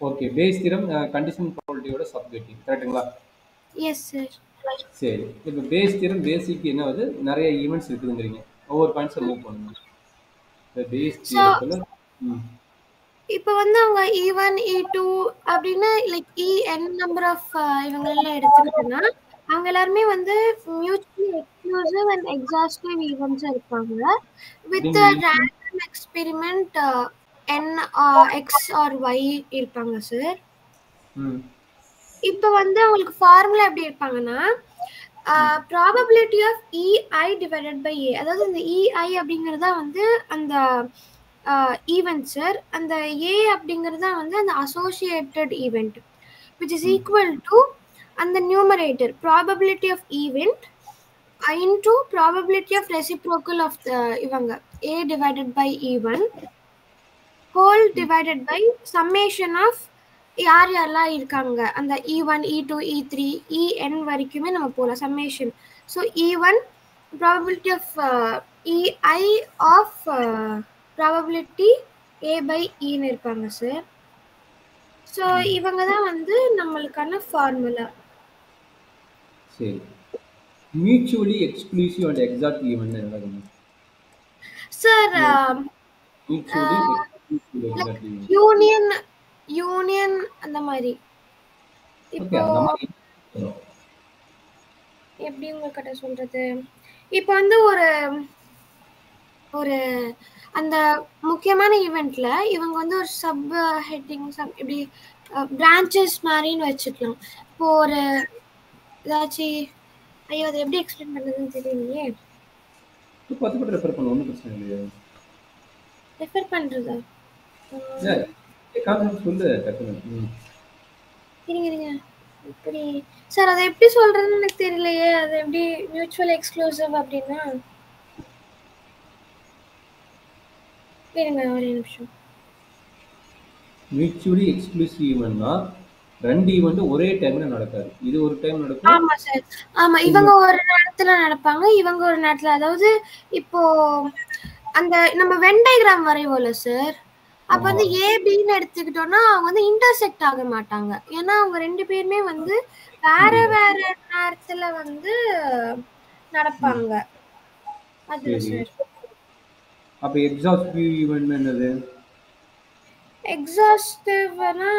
Okay. Bayes theorem condition ப்ராபபிலிட்டியோட subjective. கரெக்ட்டுங்களா? Yes sir. சரி. இப்ப பேஸ் தியரம் பேசிக் என்ன ஆகுது? நெறைய ஈவென்ட்ஸ் இருக்குதுங்கிறீங்க. ஒவ்வொரு பாயிண்ட்ஸா மூவ் பண்ணுங்க. இந்த பேஸ் ஸோ தியரத்துல ம். இப்போ வந்து அவங்க E1, E2 அப்படின்னு லைக் N நம்பர் ஆஃப் இவங்களெல்லாம் எடுத்துக்கிட்டோன்னா அவங்க எல்லாருமே வந்து மியூச்சுவலி எக்ஸ்க்ளூசிவ் அண்ட் எக்ஸாஸ்டிவ் ஈவெண்ட்ஸாக இருப்பாங்க வித் அப்படின்னு random experiment N X or Y இருப்பாங்க சார். ம். இப்போ வந்து அவங்களுக்கு ஃபார்முலா எப்படி இருப்பாங்கன்னா probability of EI divided by A, அதாவது இந்த EI அப்படிங்கிறதா வந்து அந்த ஈவெண்ட் சார். அந்த A அப்படிங்கிறது தான் வந்து அந்த அசோசியேட்டட் ஈவெண்ட் which is ம். equal to அந்த numerator probability of event into probability of reciprocal of the இவங்க A divided by E1 whole divided by summation of யார் யாரெல்லாம் இருக்காங்க அந்த E1, E2, E3, En வரைக்குமே நம்ம போகலாம் summation. So E1 probability of EI of probability A by Eன்னு இருப்பாங்க சார். ஸோ இவங்க தான் வந்து நம்மளுக்கான ஃபார்முலா. சரி. Mutually exclusive and exact event என்னதுங்க? Sir mutually exclusive like exact event. Union union அந்த மாதிரி. ஓகே. இப்போ அந்த மாதிரி எப்படி உங்ககிட்ட சொல்றது, இப்போ வந்து ஒரு ஒரு அந்த முக்கியமான ஈவெண்ட்ல இவங்க வந்து ஒரு சப் ஹெட்டிங் இப்படி பிரான்ச்சஸ் மாதிரின்னு வச்சுக்கலாம். இப்போ ஒரு ஏதாச்சும் ஐயோ அதை எப்படி எக்ஸ்பிளைன் பண்ணுறதுன்னு தெரியலையே. பத்து பேர் ரெஃபர் பண்ண ஒன்றும் பிரச்சனை இல்லையா? ரெஃபர் பண்ணுறதா? கான்செப்ட் சொல்லு டக்குனு. இருங்க இருங்க. இப்படி சார் அதை எப்படி சொல்றதுன்னு எனக்கு தெரியலையே. அது எப்படி மியூச்சுவல் எக்ஸ்க்ளூசிவ் அப்படின்னா? இருங்க ஒரு நிமிஷம். மியூச்சுவலி எக்ஸ்க்ளூசிவ் ஈவென்ட்னா ரெண்டு ஈவெண்ட் ஒரே டைம்ல நடக்காது. இது ஒரு டைம் நடக்கும். ஆமா சார். ஆமா, இவங்க ஒரு நேரத்துல நடப்பாங்க, இவங்க ஒரு நேரத்துல. அதாவது இப்போ அந்த நம்ம வென் டயகிராம் வரைவோம்ல சார், அப்ப வந்து ஏபின்னு எடுத்துக்கிட்டோம்னா அவங்க வந்து இன்டர்செக்ட் ஆக மாட்டாங்க. ஏன்னா அவங்க ரெண்டு பேருமே வந்து வேற வேற நேரத்துல வந்து நடப்பாங்க. அதுல சரி. சார் அப்ப எக்ஸாஸ்டிவ் ஈவென்ட் என்னது? எக்ஸாஸ்டிவ்னா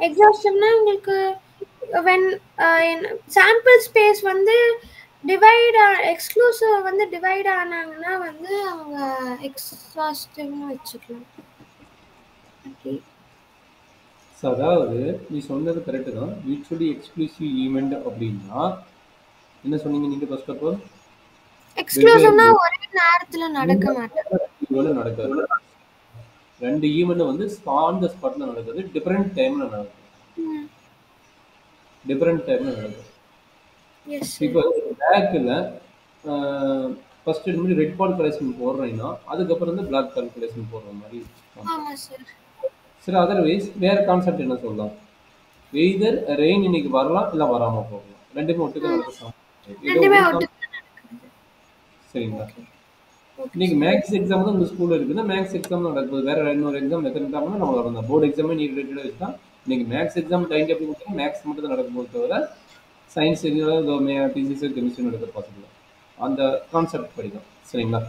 எக்ஸாஸ்டிவ்னா உங்களுக்கு when சாம்பிள் ஸ்பேஸ் வந்து டிவைட் எக்ஸ்க்ளூசிவ் வந்து டிவைட் ஆனாங்கன்னா வந்து அவங்க எக்ஸாஸ்டிவ்னு வச்சுக்கலாம். ஓகே. அதாவது நீ சொன்னது கரெக்டு தான். மியூச்சுவலி எக்ஸ்க்ளூசிவ் ஈவெண்ட் அப்படின்னா என்ன சொன்னீங்க நீங்க? ஃபர்ஸ்ட் ஆஃப் ஆல் எக்ஸ்க்ளூசிவ்னா ஒரே நேரத்துல நடக்க மாட்டாங்க. நடக்காது. ரெண்டு ஈவெண்ட் வந்து ஆன் த ஸ்பாட்ல நடக்குது, டிஃபரெண்ட் டைம்ல நடக்குது. டிஃபரெண்ட் டைம்ல நடக்குது. இப்போ பிளாக்ல ஃபர்ஸ்ட் எடுத்து ரெட் பால் கலெக்ஷன் போடுறீங்கன்னா அதுக்கப்புறம் வந்து பிளாக் பால் கலெக்ஷன் போடுற மாதிரி. ஆமா சார். சரி, அதர்வைஸ் வேற கான்செப்ட் என்ன சொல்லலாம்? எய்தர் ரெயின் இன்னைக்கு வரலாம் இல்ல வராம போகலாம். ரெண்டுமே ஒட்டுக்க நடக்கலாம். ரெண்டுமே ஒட்டுக்க. சரிங்களா? இன்னைக்கு மேக்ஸ் எக்ஸாம் தான் உங்க ஸ்கூல்ல இருக்குன்னா மேக்ஸ் எக்ஸாம் நடக்குது. வேற இன்னொரு எக்ஸாம் எத்தனை நம்ம வரணும். போர்டு எக்ஸாமே நீ ரிலேட்டடா வச்சா இன்னைக்கு மேக்ஸ் எக்ஸாம் டைம் டேபிள் கொடுத்தா மேக்ஸ் மட்டும் தான் நடக்கும் போது தவிர சயின்ஸ் பிசிக்ஸ் கெமிஸ்ட்ரி நடக்க பாசிபிள். அந்த கான்செப்ட் படிக்கும். சரிங்களா?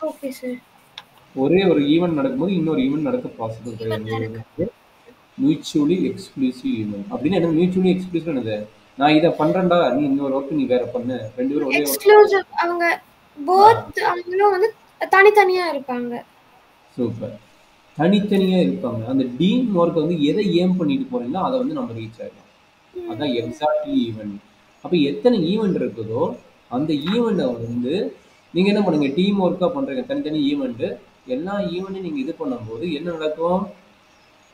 Okay sir. ஒரே ஒரு ஈவெண்ட் நடக்கும்போது இன்னொரு ஈவெண்ட் நடக்க பாசிபிள் கிடையாது. மியூச்சுவலி எக்ஸ்க்ளூசிவ் ஈவெண்ட் அப்படின்னு என்ன? மியூச்சுவலி எக்ஸ்க்ளூசிவ் என்னது? நான் இதை பண்றேன்டா, நீ இன்னொரு ஒர்க் நீ வேற பண்ணு, ரெண்டு பேரும் ஒரே எக்ஸ்க்ளூசிவ் அவங்க போத் அவங்களும் வந்து தனித்தனியா இருப்பாங்க. சூப்பர். தனித்தனியா இருப்பாங்க. அந்த டீம் ஒர்க் வந்து எதை ஏம் பண்ணிட்டு போறீங்களோ அதை வந்து நம்ம ரீச் ஆயிடலாம். அதான் எக்ஸாக்ட்லி ஈவெண்ட். அப்ப எத்தனை ஈவெண்ட் இருக்குதோ அந்த ஈவெண்ட்டை வந்து நீங்க என்ன பண்ணுங்க, டீம் ஒர்க்கா பண்றீங்க. தனித்தனி ஈவெண்ட் எல்லா ஈவெண்ட்டையும் நீங்க இது பண்ணும்போது என்ன நடக்கும்?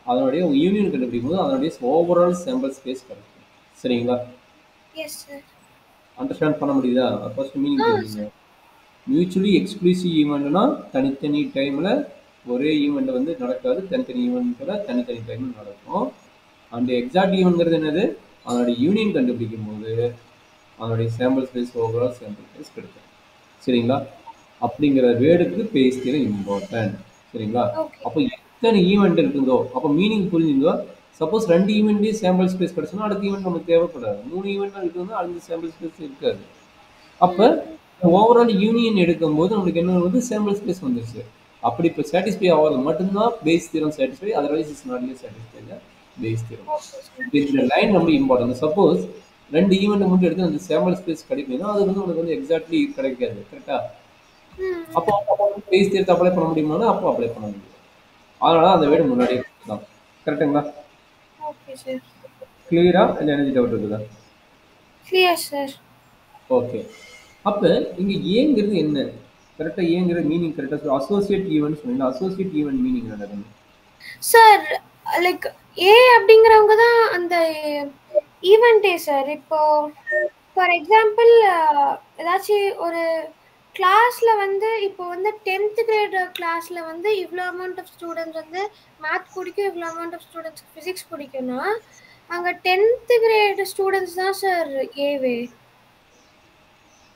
அதனுடைய யூனியன் கண்டுபிடிக்கும் போது அதனுடைய ஓவரால் சாம்பிள் ஸ்பேஸ் கிடைக்கும். சரிங்களா? Yes sir. அண்டர்ஸ்டாண்ட் பண்ண முடியுதா? ஃபர்ஸ்ட் மீனிங் தெரியுங்க. மியூச்சுவலி எக்ஸ்க்ளூசிவ் ஈவெண்ட்னா தனித்தனி டைம்ல ஒரே ஈவெண்ட் வந்து நடக்காது, தனித்தனி ஈவெண்ட்ல தனித்தனி டைம்ல நடக்கும். அந்த எக்ஸாக்ட் ஈவெண்ட்ங்கிறது என்னது? அதனுடைய யூனியன் கண்டுபிடிக்கும் போது அதனுடைய sample space overall sample space கிடைக்கும். சரிங்களா? அப்படிங்கிற வேர்டுக்கு பேஸ் தியரம் இம்பார்ட்டன்ட். சரிங்களா? ஓகே. அப்போ எத்தனை ஈவெண்ட் இருக்குதோ அப்போ மீனிங் புரிஞ்சுங்களோ. சப்போஸ் 2 ஈவெண்ட்லேயும் சாம்பிள் ஸ்பேஸ் கிடைச்சுன்னா அடுத்த ஈவெண்ட் நமக்கு தேவைப்படாது. 3 ஈவெண்ட் இருக்குதுன்னா அடுத்த சாம்பிள் ஸ்பேஸ் இருக்காது. அப்போ ஓவரால் யூனியன் எடுக்கும்போது நம்மளுக்கு என்ன வந்து சாம்பிள் ஸ்பேஸ் வந்துருச்சு. அப்படி இப்போ சாட்டிஸ்ஃபை ஆகிறது மட்டும்தான் base theorem satisfy, otherwise is not satisfy base theorem. இந்த லைன் ரொம்ப இம்பார்ட்டன்ட். சப்போஸ் 2 ஈவெண்ட் மட்டும் எடுத்து அந்த சாம்பிள் ஸ்பேஸ் கிடைக்குதுன்னா அது வந்து உங்களுக்கு வந்து எக்ஸாக்ட்லி கிடைக்காது. கரெக்டா? அப்போ பேஸ் தியரத்தை அப்ளை பண்ண முடியுமானா அப்போ அப்ளை பண்ண முடியும். அதனால அந்த வேர்டு முன்னாடியே தான். கரெக்ட்டுங்களா? Okay sir. கிளியரா? இல்லை எனர்ஜி டவுட் இருக்குதா? Clear sir. ஓகே. அப்போ இங்கே ஏங்கிறது என்ன? கரெக்டாக ஏங்கிற மீனிங் கரெக்டாக அசோசியேட் ஈவெண்ட் சொன்னீங்க. அசோசியேட் ஈவெண்ட் மீனிங் என்னது சார்? லைக் ஏ அப்படிங்கிறவங்க தான் அந்த ஈவெண்ட்டே சார். இப்போ ஃபார் எக்ஸாம்பிள் ஏதாச்சும் ஒரு கிளாஸ்ல வந்து இப்போ வந்து 10th கிரேட் கிளாஸ்ல வந்து இவ்வளோ அமௌண்ட் ஆஃப் ஸ்டூடெண்ட்ஸ் வந்து மேத் பிடிக்கும், இவ்வளோ அமௌண்ட் ஆஃப் ஸ்டூடெண்ட்ஸ் ஃபிசிக்ஸ் பிடிக்கும்னா அங்கே 10th கிரேட் ஸ்டூடெண்ட்ஸ் தான் சார் ஏவே.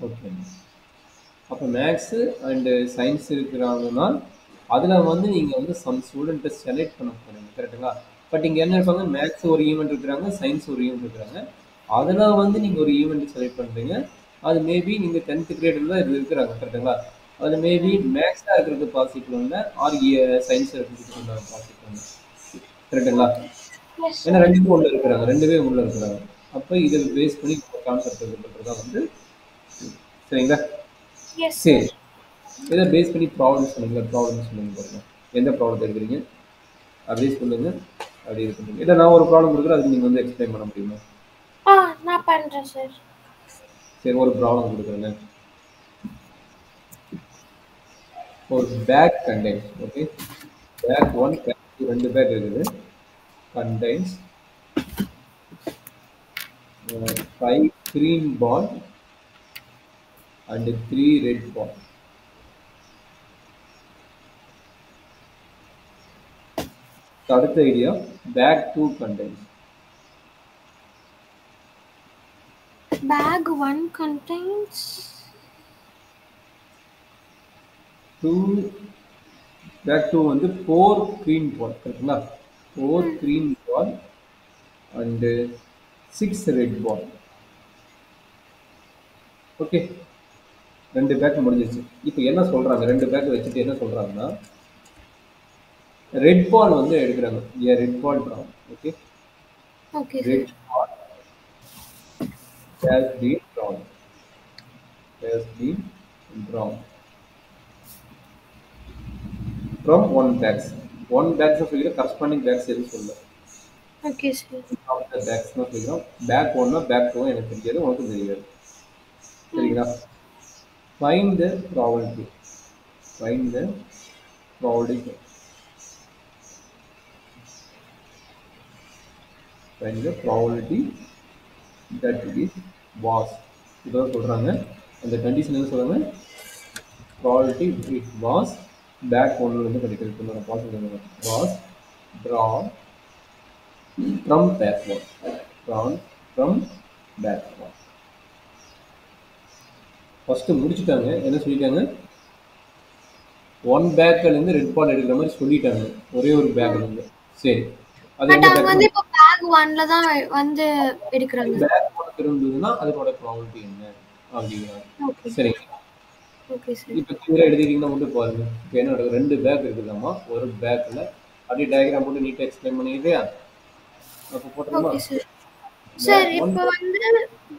ஓகே. அப்போ மேக்ஸு அண்டு சயின்ஸ் இருக்கிறாங்கன்னா அதில் வந்து நீங்கள் வந்து சம் ஸ்டூடெண்ட்டை செலக்ட் பண்ண போகிறீங்க. கரெக்டுங்களா? பட் இங்கே என்ன இருப்பாங்க, மேக்ஸ் ஒரு ஈவெண்ட் இருக்கிறாங்க, சயின்ஸ் ஒரு ஈவெண்ட் இருக்கிறாங்க. அதில் வந்து நீங்கள் ஒரு ஈவெண்ட் செலக்ட் பண்ணுறீங்க. அது மேபி நீங்கள் 10th கிரேடில் தான் இது இருக்கிறாங்க. கரெக்டுங்களா? அது மேபி மேக்ஸாக இருக்கிறது பாசிட்டிவ் இல்லை, ஆர் சயின்ஸாக இருக்கிறது பாசிட்டிவ் இல்லை. கரெக்டுங்களா? ஏன்னா ரெண்டுமே உள்ள இருக்கிறாங்க, ரெண்டுமே உள்ள இருக்கிறாங்க. அப்போ இதை பேஸ் பண்ணி கான்செப்ட் இது பண்ணுறதா வந்து சரிங்களா? சரி, இதை பேஸ் பண்ணி ப்ராப்ளம் சொல்லுங்க. ப்ராப்ளம் சொல்லுங்க பாருங்க. எந்த ப்ராப்ளம் எடுக்கிறீங்க அப்படியே சொல்லுங்க. அப்படி இது பண்ணுங்க. இல்லை நான் ஒரு ப்ராப்ளம் கொடுக்குறேன், அதுக்கு நீங்கள் வந்து எக்ஸ்பிளைன் பண்ண முடியுமா? நான் பண்ணுறேன் சார். சரி, ஒரு ப்ராப்ளம் கொடுக்குறேங்க. ஒரு bag contains. Okay, bag 1 bag 2 2 bag இருக்குது. Contains 5 green ball and 3 red ball. அடுத்த idea, bag 2 contains. Bag 1 contains 2. Bag 2 வந்து 4 green ball. கரெக்ட்டுங்களா? 4 green ball and 6 red ball. Okay, 2 bag முடிஞ்சிருச்சு. இப்போ என்ன சொல்றாங்க, 2 பேக் வச்சுட்டு என்ன சொல்றாங்கன்னா, ரெட் பால் வந்து எடுக்கிறாங்க. Red ball drawn. Okay, okay red ball has been drawn. Has been drawn from one bags. One bags of figure corresponding bags எது சொல்ல. Okay sir. after bags னா சொல்றோம். பேக் 1 னா பேக் 2 எனக்கு தெரியாது, உங்களுக்கு தெரியாது. சரிங்களா? find the probability. Find the probability. Find the probability that it was. இதான் சொல்றாங்க. அந்த கண்டிஷன் என்ன சொல்றாங்க, probability it was back 1 இருந்து கண்டுபிடிக்க சொல்றாங்க. Positive was drawn from back 1. drawn from back 1. First முடிச்சிட்டாங்க. என்ன சொல்லிட்டாங்க, 1 பேக்ல இருந்து ரெட் பால் எடுக்கிற மாதிரி சொல்லிட்டாங்க, ஒரே ஒரு பேக்ல இருந்து. சரி, அது பட் அவங்க வந்து இப்போ பேக் 1ல தான் வந்து எடுக்கறாங்க. பேக் 1 இருந்ததுன்னா அதோட ப்ராபபிலிட்டி என்ன அப்படிங்கறாங்க. சரிங்களா? Okay sir. இப்போ கிளியரா எழுதிட்டீங்கன்னா மட்டும் பாருங்க. இப்போ என்ன நடக்குது, 2 பேக் இருக்குதாமா. ஒரு பேக்ல அப்படியே டயகிராம் போட்டு நீட்டா எக்ஸ்பிளைன் பண்ணிடுறியா? அப்போ போட்டுருமா? Okay sir. சார் இப்போ வந்து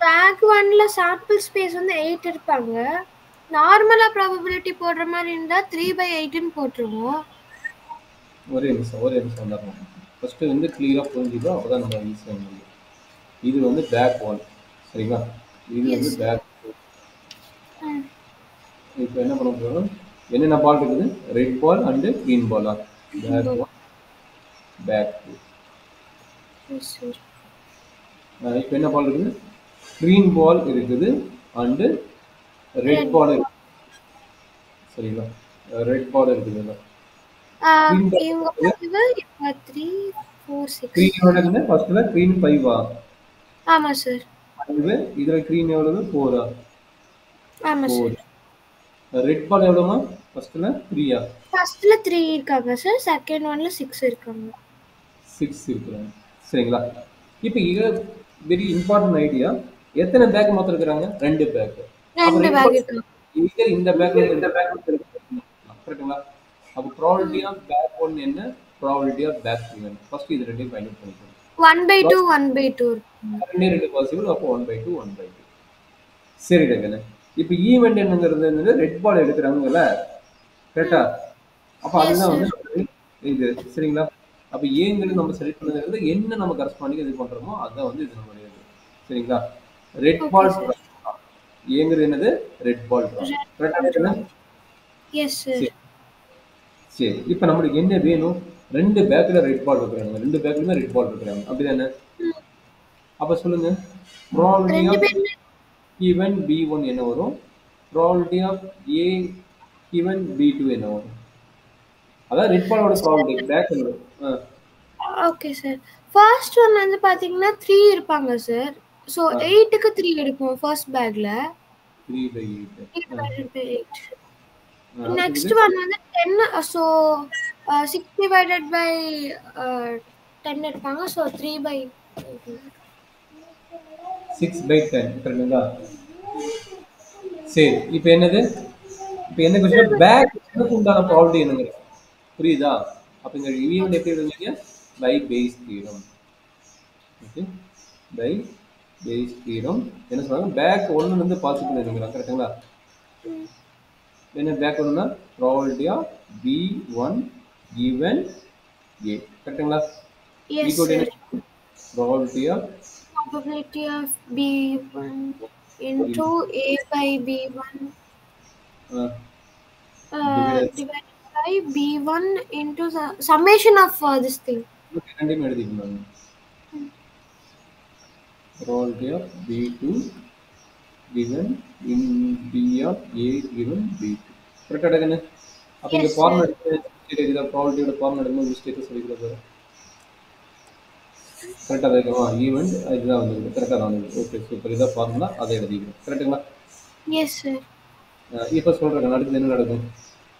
பேக் 1ல சாம்பிள் ஸ்பேஸ் வந்து 8 இருப்பாங்க. நார்மலா ப்ராபபிலிட்டி போடுற மாதிரி இருந்தா 3/8 ன்னு போட்டுருவோம். ஒரே நிமிஷம் வந்துடணும். ஃபர்ஸ்ட் வந்து கிளியரா புரிஞ்சுக்கோ, அப்பதான் நம்ம ஈஸியா முடியும். இது வந்து பேக் 1. சரிங்களா? இது வந்து பேக் 2. இப்போ என்ன பண்ண போறோம், என்னென்ன பால் இருக்குது, ரெட் பால் அண்ட் கிரீன் பாலா? Bag 1 bag 2. Yes sir. இப்போ என்ன பால் இருக்குது, கிரீன் பால் இருக்குது அண்ட் ரெட் பால் இருக்குது. சரிங்களா? ரெட் பால் இருக்குதுல்ல, இவங்க வந்து இப்போ 3 4 6 கிரீன் எவ்வளவுங்க ஃபர்ஸ்ட்ல? கிரீன் 5 ஆ? ஆமா சார். 5. இதுல கிரீன் எவ்வளவு? 4 ஆ? ஆமா சார். ரெட் பால் எவ்வளோமா ஃபர்ஸ்ட்ல 3யா ஃபர்ஸ்ட்ல 3 இருக்காங்க சார், செகண்ட் ஒன்ல 6 இருக்காங்க. 6 இருக்கிறாங்க சரிங்களா. இப்போ இது வெரி இம்பார்ட்டன்ட் ஐடியா. எத்தனை பேக் மொத்தம் இருக்கிறாங்க? 2 பேக். அப்போ 2 ரெட் பேக் பால் இருக்காங்க. இந்த பேக்ல இருந்து கரெக்ட்டுங்களா. அப்போ ப்ராபபிலிட்டி ஆஃப் பேக் 1 என்ன, ப்ராபபிலிட்டி ஆஃப் பேக் 2 என்ன? ஃபர்ஸ்ட் இது ரெண்டையும் ஃபைண்ட் அவுட் பண்ணிக்கணும். 1/2 1/2 இருக்குங்க. ரெண்டே ரெண்டு பாசிபிள், அப்போ 1/2 1/2. சரி டக்குன்னு. இப்போ ஈவெண்ட் என்னங்கிறது வந்து ரெட் பால் எடுக்கிறாங்கல்ல கரெக்டா. அப்போ எஸ் அதுதான் சார். வந்து இது சரிங்களா. அப்போ ஏங்கிறது நம்ம செலக்ட் பண்ணதுங்கிறது என்ன நம்ம கரஸ்பாண்டிங் இது பண்றோமோ அதான் வந்து இது நம்மளுடைய இது சரிங்களா. ரெட் ஓகே பால் சார். ஏங்கிறது என்னது, ரெட் பால் கரெக்டா. S sir. சரி சரி. இப்போ நம்மளுக்கு என்ன வேணும்? 2 பேக்ல ரெட் பால் இருக்கிறாங்க, 2 பேக்லயுமே ரெட் பால் இருக்கிறாங்க அப்படிதானே. அப்போ சொல்லுங்க ப்ராபபிலிட்டி 2 ஆஃப் பேருமே given B1 என்ன வரும், probability of A given B2 என்ன வரும். அதான் ரெட் பாலோட ப்ராபபிலிட்டி பேக் வரும். Okay sir. ஃபர்ஸ்ட் ஒன் வந்து பாத்தீங்கன்னா 3 இருப்பாங்க சார். சோ 8க்கு 3 எடுப்போம் ஃபர்ஸ்ட் பேக்ல. 3/8. 3/8. அடுத்தது நெக்ஸ்ட் ஒன் வந்து 10, சோ 6 டிவைடட் பை 10 எடுப்பாங்க. சோ 3/8. 6/10 கரெக்டுங்களா. சரி இப்போ என்னது, இப்போ என்ன கொஸ்டின், பேக் உண்டான ப்ராபபிலிட்டி என்னங்க புரியுதா. அப்போ இங்க ஈவெண்ட் எப்படி எழுதுவீங்க, by Bayes theorem. Okay by Bayes theorem என்ன சொல்றாங்க, பேக் 1 வந்து பாசிபிள் எழுதுங்க கரெக்ட்டுங்களா. என்ன பேக் 1னா probability of B1 given A கரெக்ட்டுங்களா. Yes equal sir. என்ன, probability of Probability of B1 into A by B1 divided by B1 into the summation of this thing. ரெண்டையும் எழுதிக்கணும். Probability of B2 given in B of A given B2 கரெக்டா எடுக்கணும். அப்போ இங்க Yes formula sir. எடுத்து இத ப்ராபபிலிட்டியோட formula எடுக்கும்போது mistake சொல்லிக்கிறது கரெக்டா இருக்குமா. ஈவெண்ட் இதுதான் வந்து கரெக்டா தான் வந்து. Okay super. இதான் ஃபார்முலா, அதை எழுதிக்கிறோம் கரெக்ட்டுங்களா. Yes sir. இப்போ சொல்றேன் அடுத்து என்ன நடக்கும்.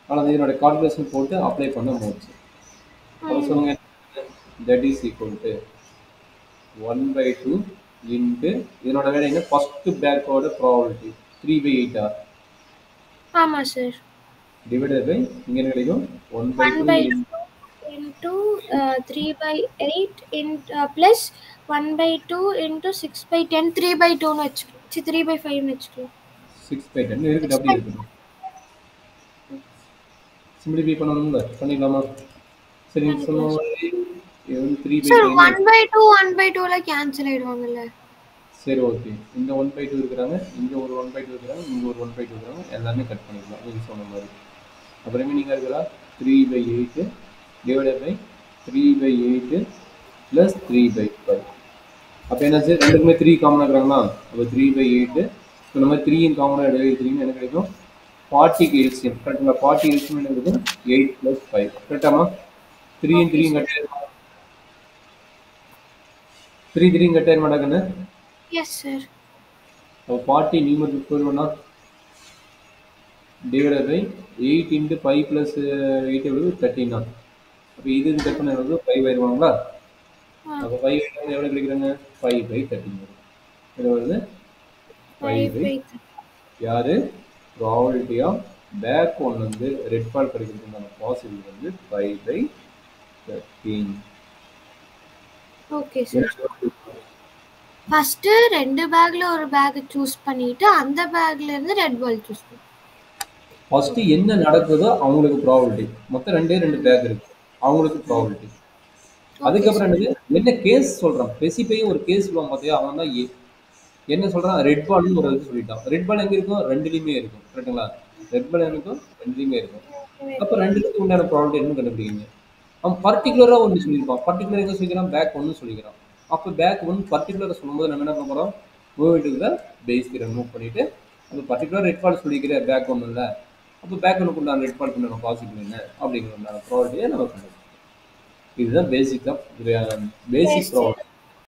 ஆனால் இதனோட கால்குலேஷன் போட்டு அப்ளை பண்ண முடிச்சு. அப்போ சொல்லுங்க, that is equal to 1/2 into இதனோட வேலை என்ன, ஃபர்ஸ்ட் பேக்கோட ப்ராபபிலிட்டி 3/8 ஆமா சார். டிவைடட் பை இங்க என்ன கிடைக்கும் 1/2 into 3/8 in plus 1/2 into 6/10 3/2 னு வெச்சுக்கலாம். 3/5 னு வெச்சுக்கலாம். 6/10 இருக்கு, அப்படியே இருக்கு. சிம்பிளிஃபை பண்ணணும்ல, பண்ணிடலாமா. சரி சொன்ன மாதிரி இது வந்து 3/10 சார் 1/2 1/2 ல கேன்சல் ஆயிடுவாங்கல்ல. சரி ஓகே. இந்த 1/2 இருக்கிறாங்க, இங்க ஒரு 1/2 இருக்கிறாங்க, இங்க ஒரு 1/2 இருக்கிறாங்க, எல்லாமே கட் பண்ணிக்கலாம் நீங்க சொன்ன மாதிரி. அப்புறமே நீங்க இருக்கிறா 3/8 டிவைடட் பை 3/8 பிளஸ் 3/5. அப்போ என்னாச்சு, ரெண்டுக்குமே 3 காமனாக இருக்கிறாங்களா. அப்போ 3/8 இந்த மாதிரி 3 காமனாக எடுத்துக்கிட்டீங்கன்னா என்ன கிடைக்கும், 40க்கு எல்சிஎம் கரெக்டுங்களா. 40 எல்சிஎம் என்ன கிடைக்கும், 8 + 5 கரெக்டாமா. 3 3 கட் ஆயிருமா, 3 3 கட் ஆயிருமா டக்குன்னு. Yes sir. அப்போ 40 நியூமரேட்டர் போயிடுவோம்னா டிவைடட் பை 8 × 5 + 8 எவ்வளவு 13. அப்போ இது கட் பண்ண எவ்வளவு 5 ஆயிடுவாங்களா. அப்போ 5 எவ்வளோ கிடைக்கிறாங்க, 5/13 இது வருது 5/, யாரு ப்ராபபிலிட்டி ஆஃப் பேக் 1 வந்து ரெட் பால் கிடைக்கிறதுக்கான பாசிபிள் வந்து 5/13. Okay sir. ஃபர்ஸ்ட் 2 பேக்ல ஒரு பேக் சூஸ் பண்ணிட்டு அந்த பேக்ல இருந்து ரெட் பால் சூஸ் பண்ணு. ஃபர்ஸ்ட் என்ன நடக்குதோ அவங்களுக்கு ப்ராபபிலிட்டி, மொத்தம் 2 பேக் இருக்கு, அவங்களுக்கு ப்ராபபிலிட்டி. அதுக்கப்புறம் என்ன கேஸ் சொல்றான், ஸ்பெசிஃபை ஒரு கேஸ் சொல்லுவான் பார்த்தியா, அவன் தான் என்ன சொல்றான், ரெட் பால்னு ஒரு இது சொல்லிட்டான். ரெட் பால் எங்க இருக்கும், ரெண்டுலையுமே இருக்கும் கரெக்டுங்களா. ரெட் பால் எனக்கும் ரெண்டுலையுமே இருக்கும். அப்போ ரெண்டுத்துக்கு உண்டான ப்ராபபிலிட்டி என்னன்னு கண்டுபிடிங்க. அவன் பர்டிகுலராக ஒன்று சொல்லியிருப்பான், பர்டிகுலர் எங்கே சொல்லிக்கிறான், பேக் 1 சொல்லிக்கிறான். அப்போ பேக் 1 பர்டிகுலராக சொல்லும்போது நம்ம என்ன பண்ண போகிறோம், மூவ்மெண்ட்டுக்குள்ள பேஸ் தியரம் மூவ் பண்ணிட்டு அந்த பர்டிகுலர் ரெட் பால் சொல்லிக்கிற பேக் 1 இல்லை, அப்போ பேக் 1க்கு உண்டான ரெட் பால் உண்டான பாசிபிள் என்ன அப்படிங்கிற உண்டான ப்ராபபிலிட்டியை நம்ம கண்டுபிடிக்கணும். இதுதான் பேசிக் ஆஃப் பேசிக் ப்ராப்ளம்.